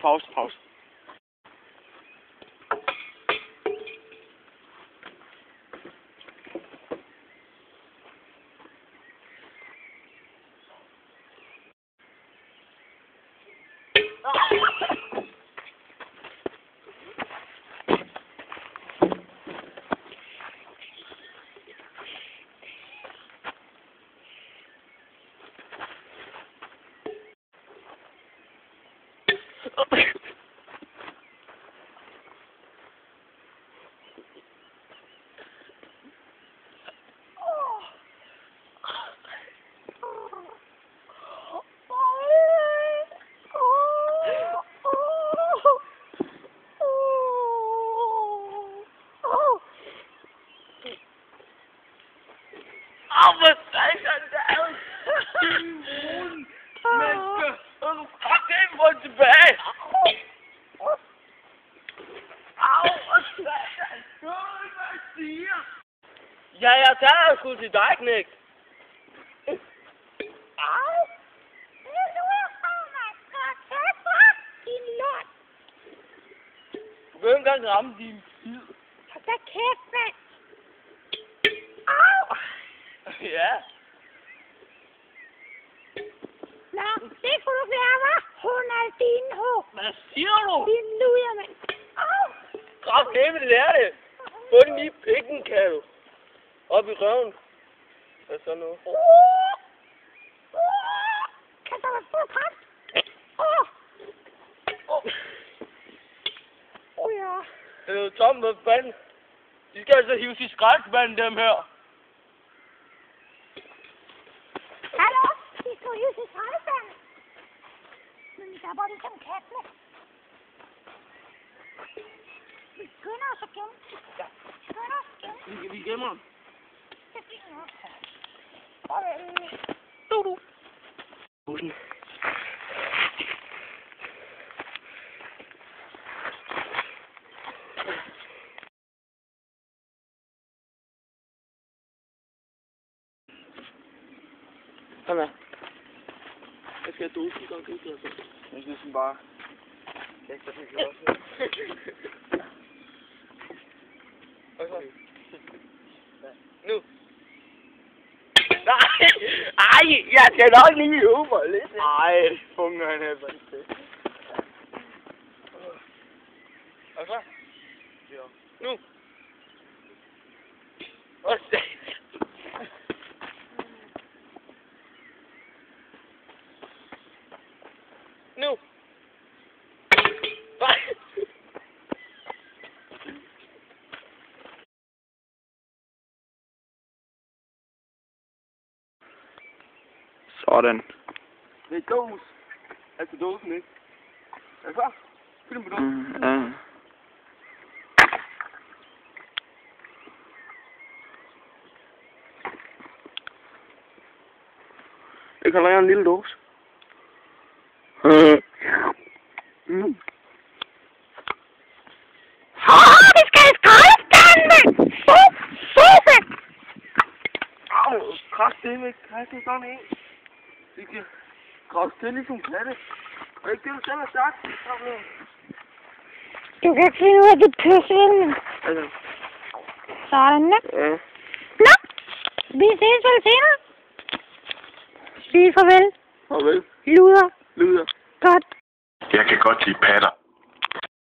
Pause. Hvad satan der? Din brun menneske! Og du krakker rundt tilbage! Au, hvad satan? Hør, hvad jeg siger? Ja, jeg tager sgu til dig, knægt. Au! Det er lurfagmand! Godt kæft, din lort! Du kan ikke engang ramme din tid. Hold da kæft, mand! Au! Ja. Nå, det skulle du være, hva'? Ronaldinho! Hvad siger du? Din luder, mand! Au! Kraftedeme, det er det. Få den lige i pikken, kan du. Op i røven. Hvad så nu? Kan der være fuld kraft? Ja. Det er jo Tom, hvad fanden? De skal altså hives i skraldespanden, dem her. Hallo? De skulle hives i skraldespanden. Men der var det som kattene. Vi skynder os at gemme. Ja. Skynder os at gemme. Vi gemmer dem. Det er fint nok. Farvel. Du. Bussen. Kom her. Jeg skal have dosen, så det er så. Jeg synes bare. Jeg skal have gjort det. Okay. Nu. Nej! Ej! Jeg skal nok lige øve mig lidt. Ej, funger han er vant til. Og så? Ja. Nu. Og så. Nu. Sådan. Det er dos. Altså dosen, ikke? Er det klar? Fyld den på dosen. Ja. Jeg kan lave en lille dose. Vi skal i skraldespanden, mand! Sofa! Au, kraftedeme, kasse sådan en. Vi kan krasse til ligesom katte. Og ikke det, du selv har sagt. Du kan ikke finde ud af dit pøsvælge. Altså. Sådan der. Ja. Nå, vi ses vel senere. Sig farvel. Farvel. Luder. Lyder. Godt. Jeg kan godt lide patter.